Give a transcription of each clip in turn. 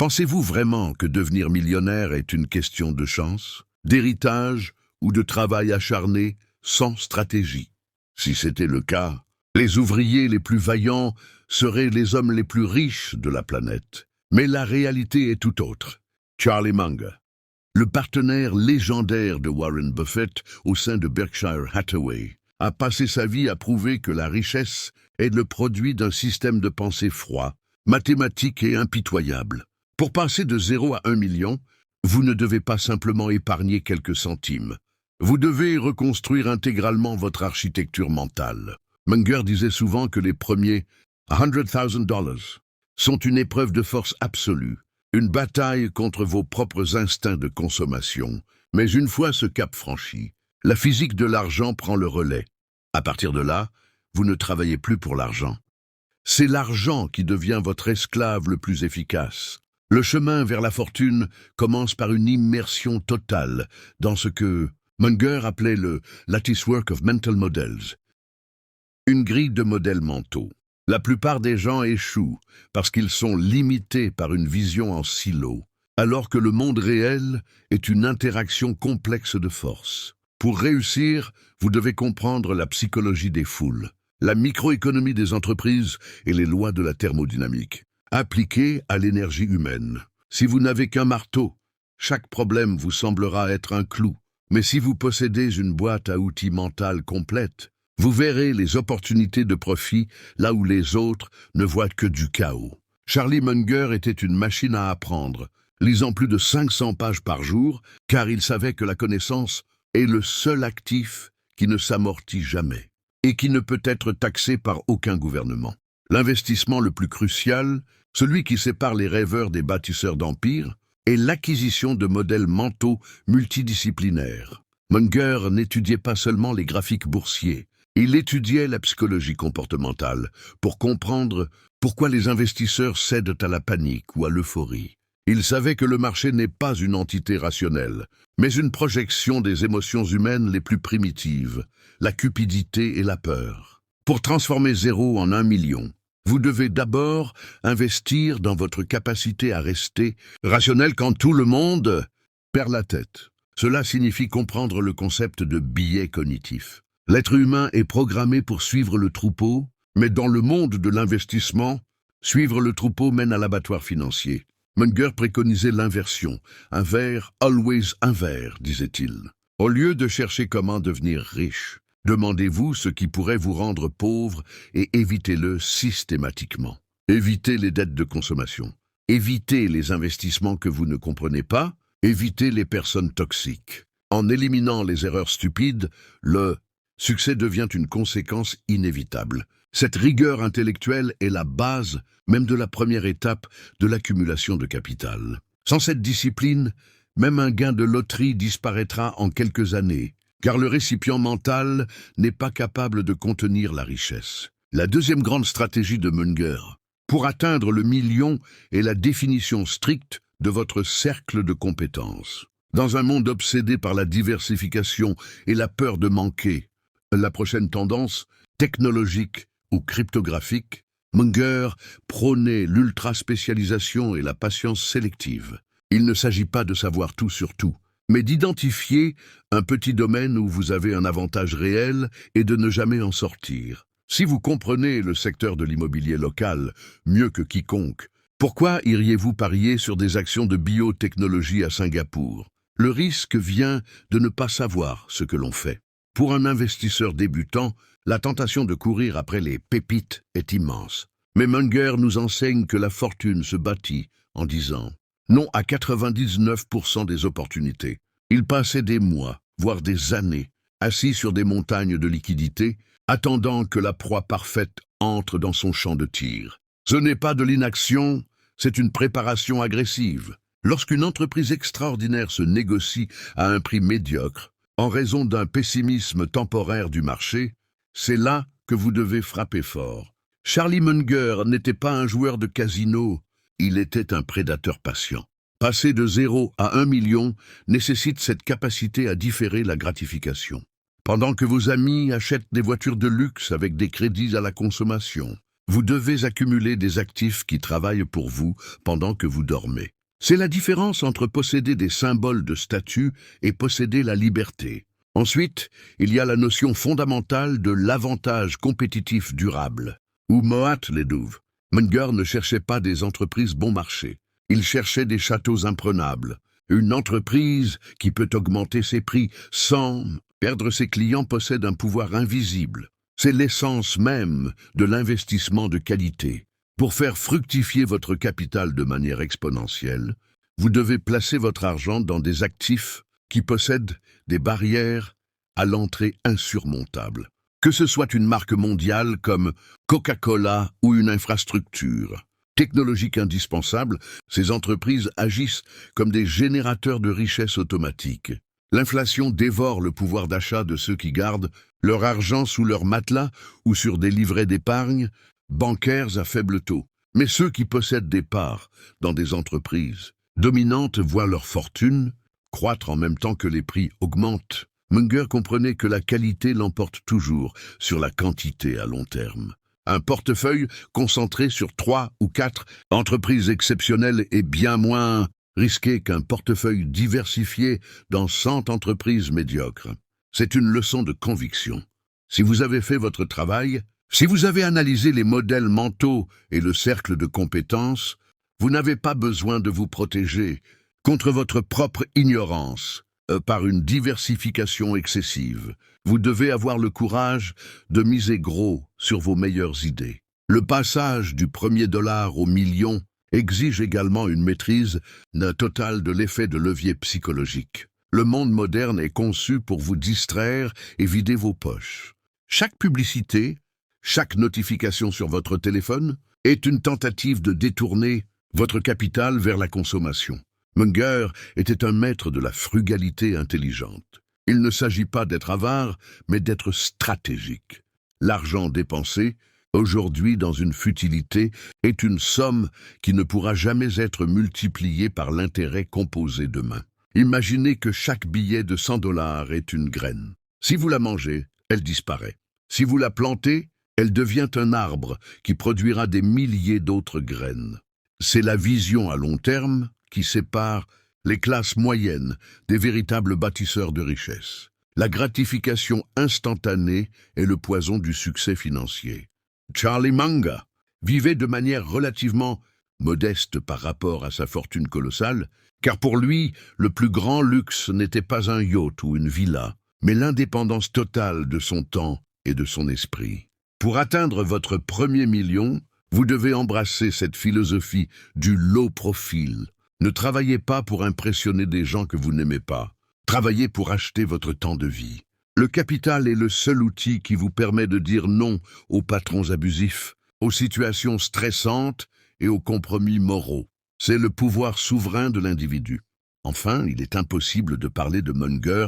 Pensez-vous vraiment que devenir millionnaire est une question de chance, d'héritage ou de travail acharné sans stratégie? Si c'était le cas, les ouvriers les plus vaillants seraient les hommes les plus riches de la planète. Mais la réalité est tout autre. Charlie Munger, le partenaire légendaire de Warren Buffett au sein de Berkshire Hathaway, a passé sa vie à prouver que la richesse est le produit d'un système de pensée froid, mathématique et impitoyable. Pour passer de 0 à 1 million, vous ne devez pas simplement épargner quelques centimes. Vous devez reconstruire intégralement votre architecture mentale. Munger disait souvent que les premiers $100,000 sont une épreuve de force absolue, une bataille contre vos propres instincts de consommation. Mais une fois ce cap franchi, la physique de l'argent prend le relais. À partir de là, vous ne travaillez plus pour l'argent. C'est l'argent qui devient votre esclave le plus efficace. Le chemin vers la fortune commence par une immersion totale dans ce que Munger appelait le latticework of mental models, une grille de modèles mentaux. La plupart des gens échouent parce qu'ils sont limités par une vision en silo, alors que le monde réel est une interaction complexe de forces. Pour réussir, vous devez comprendre la psychologie des foules, la microéconomie des entreprises et les lois de la thermodynamique, appliquées à l'énergie humaine. Si vous n'avez qu'un marteau, chaque problème vous semblera être un clou. Mais si vous possédez une boîte à outils mentale complète, vous verrez les opportunités de profit là où les autres ne voient que du chaos. Charlie Munger était une machine à apprendre, lisant plus de 500 pages par jour, car il savait que la connaissance est le seul actif qui ne s'amortit jamais et qui ne peut être taxé par aucun gouvernement. L'investissement le plus crucial, celui qui sépare les rêveurs des bâtisseurs d'empires, est l'acquisition de modèles mentaux multidisciplinaires. Munger n'étudiait pas seulement les graphiques boursiers, il étudiait la psychologie comportementale pour comprendre pourquoi les investisseurs cèdent à la panique ou à l'euphorie. Il savait que le marché n'est pas une entité rationnelle, mais une projection des émotions humaines les plus primitives, la cupidité et la peur. Pour transformer 0 en 1 million, vous devez d'abord investir dans votre capacité à rester rationnel quand tout le monde perd la tête. Cela signifie comprendre le concept de biais cognitif. L'être humain est programmé pour suivre le troupeau, mais dans le monde de l'investissement, suivre le troupeau mène à l'abattoir financier. Munger préconisait l'inversion, un verre, always un verre, disait-il. Au lieu de chercher comment devenir riche, demandez-vous ce qui pourrait vous rendre pauvre et évitez-le systématiquement. Évitez les dettes de consommation. Évitez les investissements que vous ne comprenez pas. Évitez les personnes toxiques. En éliminant les erreurs stupides, le succès devient une conséquence inévitable. Cette rigueur intellectuelle est la base même de la première étape de l'accumulation de capital. Sans cette discipline, même un gain de loterie disparaîtra en quelques années, car le récipient mental n'est pas capable de contenir la richesse. La deuxième grande stratégie de Munger, pour atteindre le million, est la définition stricte de votre cercle de compétences. Dans un monde obsédé par la diversification et la peur de manquer, la prochaine tendance, technologique ou cryptographique, Munger prônait l'ultra-spécialisation et la patience sélective. Il ne s'agit pas de savoir tout sur tout, mais d'identifier un petit domaine où vous avez un avantage réel et de ne jamais en sortir. Si vous comprenez le secteur de l'immobilier local mieux que quiconque, pourquoi iriez-vous parier sur des actions de biotechnologie à Singapour? Le risque vient de ne pas savoir ce que l'on fait. Pour un investisseur débutant, la tentation de courir après les pépites est immense. Mais Munger nous enseigne que la fortune se bâtit en disant non à 99% des opportunités. Il passait des mois, voire des années, assis sur des montagnes de liquidités, attendant que la proie parfaite entre dans son champ de tir. Ce n'est pas de l'inaction, c'est une préparation agressive. Lorsqu'une entreprise extraordinaire se négocie à un prix médiocre, en raison d'un pessimisme temporaire du marché, c'est là que vous devez frapper fort. Charlie Munger n'était pas un joueur de casino, il était un prédateur patient. Passer de 0 à 1 million nécessite cette capacité à différer la gratification. Pendant que vos amis achètent des voitures de luxe avec des crédits à la consommation, Vous devez accumuler des actifs qui travaillent pour vous pendant que vous dormez. C'est la différence entre posséder des symboles de statut et posséder la liberté. Ensuite, il y a la notion fondamentale de l'avantage compétitif durable. Ou Moat les douves. Munger ne cherchait pas des entreprises bon marché. Il cherchait des châteaux imprenables. Une entreprise qui peut augmenter ses prix sans perdre ses clients possède un pouvoir invisible. C'est l'essence même de l'investissement de qualité. Pour faire fructifier votre capital de manière exponentielle, vous devez placer votre argent dans des actifs qui possèdent des barrières à l'entrée insurmontables. Que ce soit une marque mondiale comme Coca-Cola ou une infrastructure technologique indispensable, ces entreprises agissent comme des générateurs de richesse automatiques. L'inflation dévore le pouvoir d'achat de ceux qui gardent leur argent sous leur matelas ou sur des livrets d'épargne bancaires à faible taux. Mais ceux qui possèdent des parts dans des entreprises dominantes voient leur fortune croître en même temps que les prix augmentent. Munger comprenait que la qualité l'emporte toujours sur la quantité à long terme. Un portefeuille concentré sur 3 ou 4 entreprises exceptionnelles est bien moins risqué qu'un portefeuille diversifié dans 100 entreprises médiocres. C'est une leçon de conviction. Si vous avez fait votre travail, si vous avez analysé les modèles mentaux et le cercle de compétences, vous n'avez pas besoin de vous protéger contre votre propre ignorance par une diversification excessive. Vous devez avoir le courage de miser gros sur vos meilleures idées. Le passage du premier dollar au million exige également une maîtrise totale de l'effet de levier psychologique. Le monde moderne est conçu pour vous distraire et vider vos poches. Chaque publicité, chaque notification sur votre téléphone est une tentative de détourner votre capital vers la consommation. Munger était un maître de la frugalité intelligente. Il ne s'agit pas d'être avare, mais d'être stratégique. L'argent dépensé, aujourd'hui dans une futilité, est une somme qui ne pourra jamais être multipliée par l'intérêt composé demain. Imaginez que chaque billet de 100 $ est une graine. Si vous la mangez, elle disparaît. Si vous la plantez, elle devient un arbre qui produira des milliers d'autres graines. C'est la vision à long terme qui sépare les classes moyennes des véritables bâtisseurs de richesse. La gratification instantanée est le poison du succès financier. Charlie Munger vivait de manière relativement modeste par rapport à sa fortune colossale, car pour lui, le plus grand luxe n'était pas un yacht ou une villa, mais l'indépendance totale de son temps et de son esprit. Pour atteindre votre premier million, vous devez embrasser cette philosophie du low profile. Ne travaillez pas pour impressionner des gens que vous n'aimez pas. Travaillez pour acheter votre temps de vie. Le capital est le seul outil qui vous permet de dire non aux patrons abusifs, aux situations stressantes et aux compromis moraux. C'est le pouvoir souverain de l'individu. Enfin, il est impossible de parler de Munger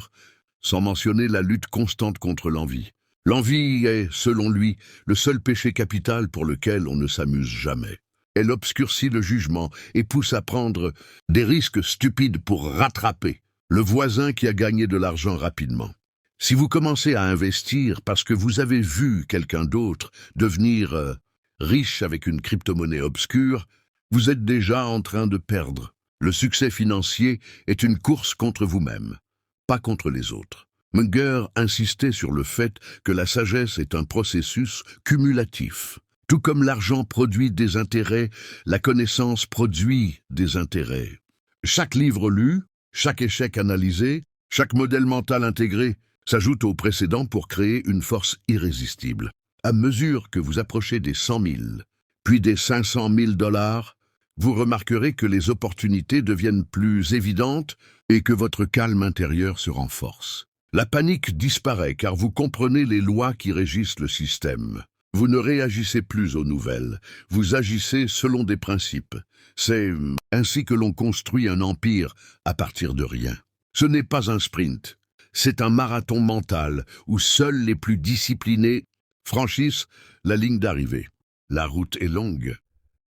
sans mentionner la lutte constante contre l'envie. L'envie est, selon lui, le seul péché capital pour lequel on ne s'amuse jamais. Elle obscurcit le jugement et pousse à prendre des risques stupides pour rattraper le voisin qui a gagné de l'argent rapidement. Si vous commencez à investir parce que vous avez vu quelqu'un d'autre devenir riche avec une crypto-monnaie obscure, vous êtes déjà en train de perdre. Le succès financier est une course contre vous-même, pas contre les autres. Munger insistait sur le fait que la sagesse est un processus cumulatif. Tout comme l'argent produit des intérêts, la connaissance produit des intérêts. Chaque livre lu, chaque échec analysé, chaque modèle mental intégré s'ajoute au précédent pour créer une force irrésistible. À mesure que vous approchez des 100 000, puis des 500 000 $, vous remarquerez que les opportunités deviennent plus évidentes et que votre calme intérieur se renforce. La panique disparaît car vous comprenez les lois qui régissent le système. Vous ne réagissez plus aux nouvelles, vous agissez selon des principes. C'est ainsi que l'on construit un empire à partir de rien. Ce n'est pas un sprint, c'est un marathon mental où seuls les plus disciplinés franchissent la ligne d'arrivée. La route est longue,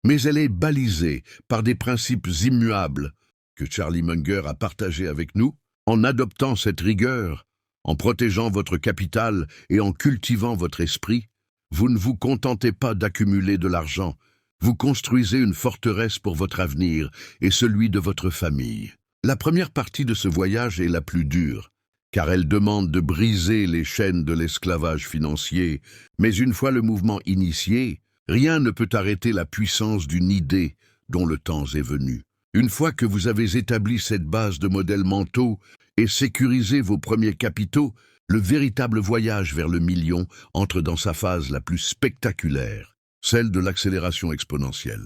mais elle est balisée par des principes immuables que Charlie Munger a partagés avec nous. En adoptant cette rigueur, en protégeant votre capital et en cultivant votre esprit, Vous ne vous contentez pas d'accumuler de l'argent, vous construisez une forteresse pour votre avenir et celui de votre famille. La première partie de ce voyage est la plus dure, car elle demande de briser les chaînes de l'esclavage financier, mais une fois le mouvement initié, rien ne peut arrêter la puissance d'une idée dont le temps est venu. Une fois que vous avez établi cette base de modèles mentaux et sécurisé vos premiers capitaux, le véritable voyage vers le million entre dans sa phase la plus spectaculaire, celle de l'accélération exponentielle.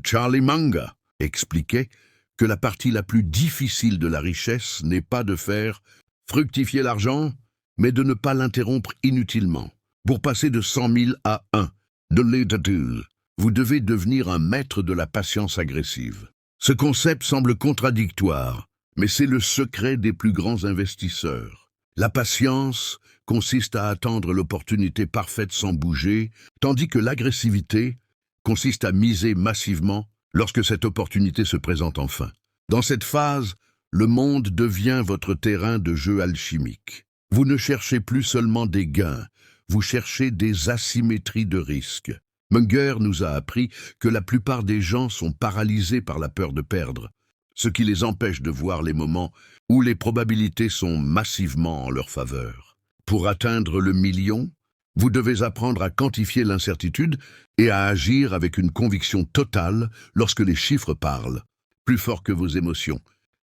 Charlie Munger expliquait que la partie la plus difficile de la richesse n'est pas de faire fructifier l'argent, mais de ne pas l'interrompre inutilement. Pour passer de 100 000 à 1, de l'étature, vous devez devenir un maître de la patience agressive. Ce concept semble contradictoire, mais c'est le secret des plus grands investisseurs. La patience consiste à attendre l'opportunité parfaite sans bouger, tandis que l'agressivité consiste à miser massivement lorsque cette opportunité se présente enfin. Dans cette phase, le monde devient votre terrain de jeu alchimique. Vous ne cherchez plus seulement des gains, vous cherchez des asymétries de risque. Munger nous a appris que la plupart des gens sont paralysés par la peur de perdre, ce qui les empêche de voir les moments où les probabilités sont massivement en leur faveur. Pour atteindre le million, vous devez apprendre à quantifier l'incertitude et à agir avec une conviction totale lorsque les chiffres parlent, plus fort que vos émotions.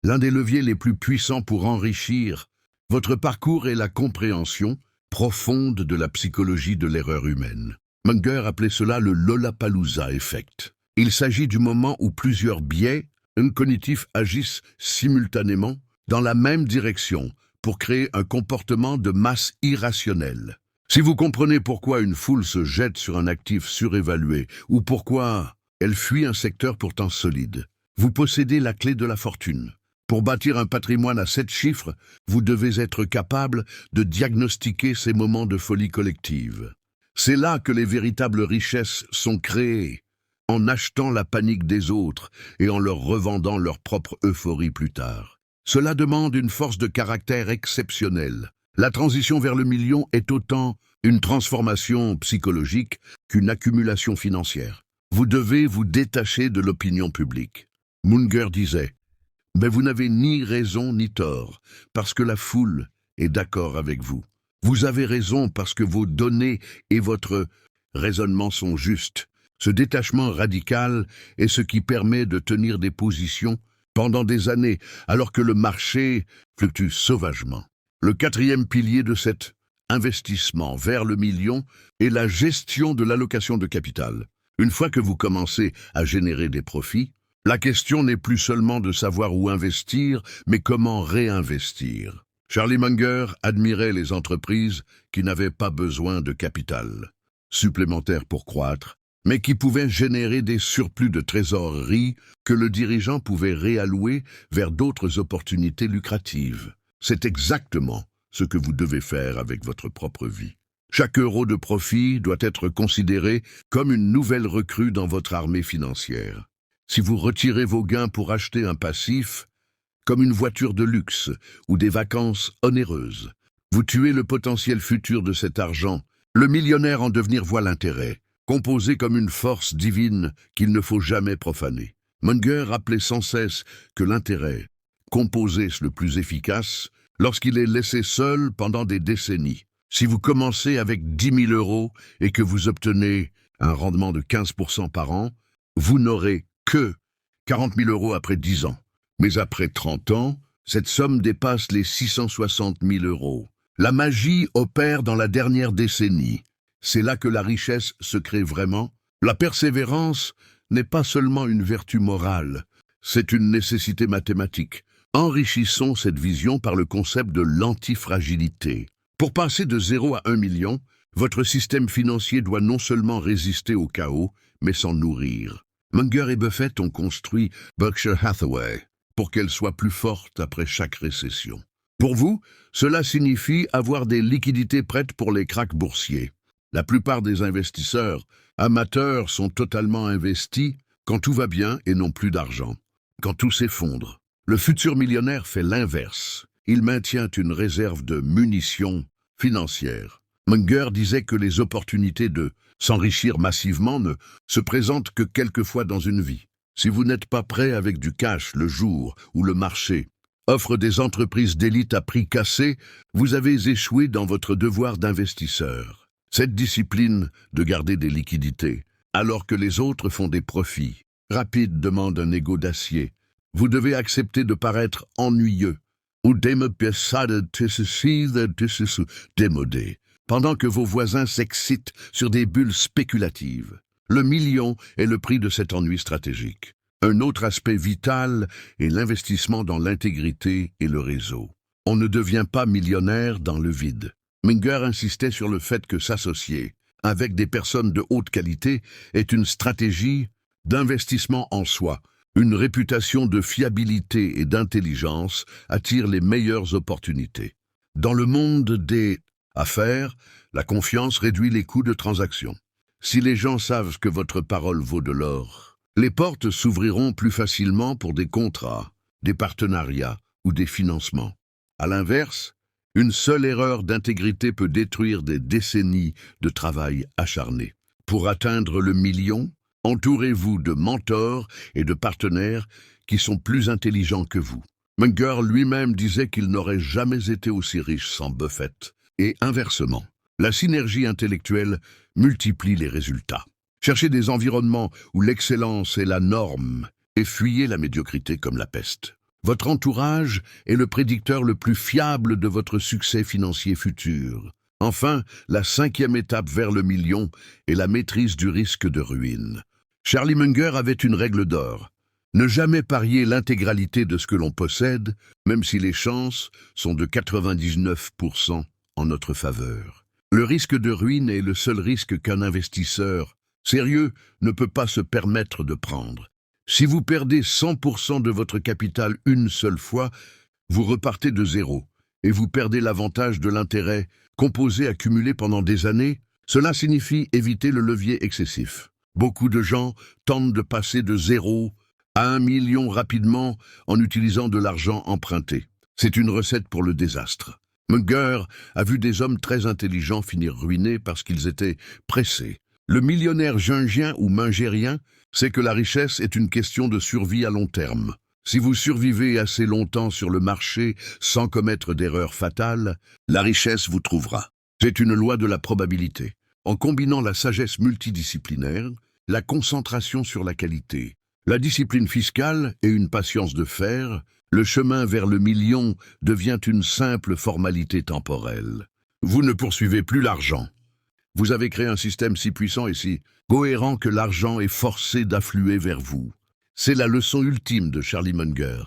L'un des leviers les plus puissants pour enrichir votre parcours est la compréhension profonde de la psychologie de l'erreur humaine. Munger appelait cela le Lollapalooza Effect. Il s'agit du moment où plusieurs biais cognitifs agissent simultanément dans la même direction pour créer un comportement de masse irrationnel. Si vous comprenez pourquoi une foule se jette sur un actif surévalué ou pourquoi elle fuit un secteur pourtant solide, vous possédez la clé de la fortune. Pour bâtir un patrimoine à 7 chiffres, vous devez être capable de diagnostiquer ces moments de folie collective. C'est là que les véritables richesses sont créées, en achetant la panique des autres et en leur revendant leur propre euphorie plus tard. Cela demande une force de caractère exceptionnelle. La transition vers le million est autant une transformation psychologique qu'une accumulation financière. Vous devez vous détacher de l'opinion publique. Munger disait « Mais vous n'avez ni raison ni tort, parce que la foule est d'accord avec vous. Vous avez raison parce que vos données et votre raisonnement sont justes. » Ce détachement radical est ce qui permet de tenir des positions pendant des années, alors que le marché fluctue sauvagement. Le quatrième pilier de cet investissement vers le million est la gestion de l'allocation de capital. Une fois que vous commencez à générer des profits, la question n'est plus seulement de savoir où investir, mais comment réinvestir. Charlie Munger admirait les entreprises qui n'avaient pas besoin de capital supplémentaire pour croître, mais qui pouvaient générer des surplus de trésorerie que le dirigeant pouvait réallouer vers d'autres opportunités lucratives. C'est exactement ce que vous devez faire avec votre propre vie. Chaque euro de profit doit être considéré comme une nouvelle recrue dans votre armée financière. Si vous retirez vos gains pour acheter un passif, comme une voiture de luxe ou des vacances onéreuses, vous tuez le potentiel futur de cet argent. Le millionnaire en devenir voit l'intérêt, composé comme une force divine qu'il ne faut jamais profaner. Munger rappelait sans cesse que l'intérêt, composé le plus efficace, lorsqu'il est laissé seul pendant des décennies. Si vous commencez avec 10 000 euros et que vous obtenez un rendement de 15% par an, vous n'aurez que 40 000 euros après 10 ans. Mais après 30 ans, cette somme dépasse les 660 000 euros. La magie opère dans la dernière décennie. C'est là que la richesse se crée vraiment. La persévérance n'est pas seulement une vertu morale, c'est une nécessité mathématique. Enrichissons cette vision par le concept de l'antifragilité. Pour passer de 0 à 1 million, votre système financier doit non seulement résister au chaos, mais s'en nourrir. Munger et Buffett ont construit Berkshire Hathaway pour qu'elle soit plus forte après chaque récession. Pour vous, cela signifie avoir des liquidités prêtes pour les cracks boursiers. La plupart des investisseurs amateurs sont totalement investis quand tout va bien et n'ont plus d'argent. Quand tout s'effondre, le futur millionnaire fait l'inverse. Il maintient une réserve de munitions financières. Munger disait que les opportunités de s'enrichir massivement ne se présentent que quelques fois dans une vie. Si vous n'êtes pas prêt avec du cash le jour où le marché offre des entreprises d'élite à prix cassé, vous avez échoué dans votre devoir d'investisseur. Cette discipline de garder des liquidités, alors que les autres font des profits rapides, demande un ego d'acier. Vous devez accepter de paraître ennuyeux ou démodé, pendant que vos voisins s'excitent sur des bulles spéculatives. Le million est le prix de cet ennui stratégique. Un autre aspect vital est l'investissement dans l'intégrité et le réseau. On ne devient pas millionnaire dans le vide. Munger insistait sur le fait que s'associer avec des personnes de haute qualité est une stratégie d'investissement en soi. Une réputation de fiabilité et d'intelligence attire les meilleures opportunités. Dans le monde des affaires, la confiance réduit les coûts de transaction. Si les gens savent que votre parole vaut de l'or, les portes s'ouvriront plus facilement pour des contrats, des partenariats ou des financements. À l'inverse, une seule erreur d'intégrité peut détruire des décennies de travail acharné. Pour atteindre le million, entourez-vous de mentors et de partenaires qui sont plus intelligents que vous. Munger lui-même disait qu'il n'aurait jamais été aussi riche sans Buffett. Et inversement, la synergie intellectuelle multiplie les résultats. Cherchez des environnements où l'excellence est la norme et fuyez la médiocrité comme la peste. Votre entourage est le prédicteur le plus fiable de votre succès financier futur. Enfin, la 5e étape vers le million est la maîtrise du risque de ruine. Charlie Munger avait une règle d'or. Ne jamais parier l'intégralité de ce que l'on possède, même si les chances sont de 99% en notre faveur. Le risque de ruine est le seul risque qu'un investisseur sérieux ne peut pas se permettre de prendre. Si vous perdez 100% de votre capital une seule fois, vous repartez de zéro et vous perdez l'avantage de l'intérêt composé accumulé pendant des années. Cela signifie éviter le levier excessif. Beaucoup de gens tentent de passer de 0 à 1 million rapidement en utilisant de l'argent emprunté. C'est une recette pour le désastre. Munger a vu des hommes très intelligents finir ruinés parce qu'ils étaient pressés. Le millionnaire jungien ou mungérien sait que la richesse est une question de survie à long terme. Si vous survivez assez longtemps sur le marché sans commettre d'erreurs fatales, la richesse vous trouvera. C'est une loi de la probabilité. En combinant la sagesse multidisciplinaire, la concentration sur la qualité, la discipline fiscale et une patience de fer, le chemin vers le million devient une simple formalité temporelle. Vous ne poursuivez plus l'argent. Vous avez créé un système si puissant et si cohérent que l'argent est forcé d'affluer vers vous. C'est la leçon ultime de Charlie Munger.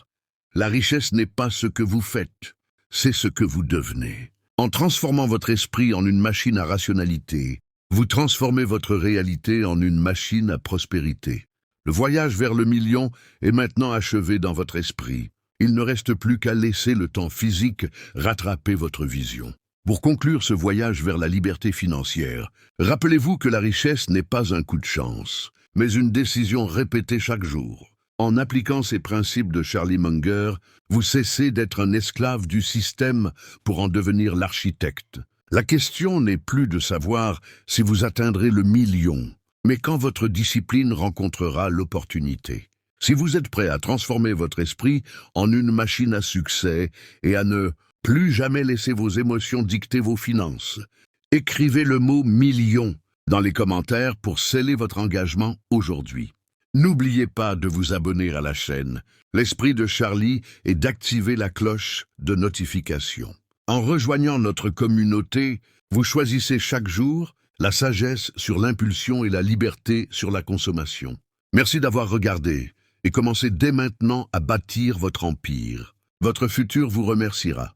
La richesse n'est pas ce que vous faites, c'est ce que vous devenez. En transformant votre esprit en une machine à rationalité, vous transformez votre réalité en une machine à prospérité. Le voyage vers le million est maintenant achevé dans votre esprit. Il ne reste plus qu'à laisser le temps physique rattraper votre vision. Pour conclure ce voyage vers la liberté financière, rappelez-vous que la richesse n'est pas un coup de chance, mais une décision répétée chaque jour. En appliquant ces principes de Charlie Munger, vous cessez d'être un esclave du système pour en devenir l'architecte. La question n'est plus de savoir si vous atteindrez le million, mais quand votre discipline rencontrera l'opportunité. Si vous êtes prêt à transformer votre esprit en une machine à succès et à ne plus jamais laisser vos émotions dicter vos finances, écrivez le mot « million » dans les commentaires pour sceller votre engagement aujourd'hui. N'oubliez pas de vous abonner à la chaîne. L'esprit de Charlie est d'activer la cloche de notification. En rejoignant notre communauté, vous choisissez chaque jour la sagesse sur l'impulsion et la liberté sur la consommation. Merci d'avoir regardé et commencez dès maintenant à bâtir votre empire. Votre futur vous remerciera.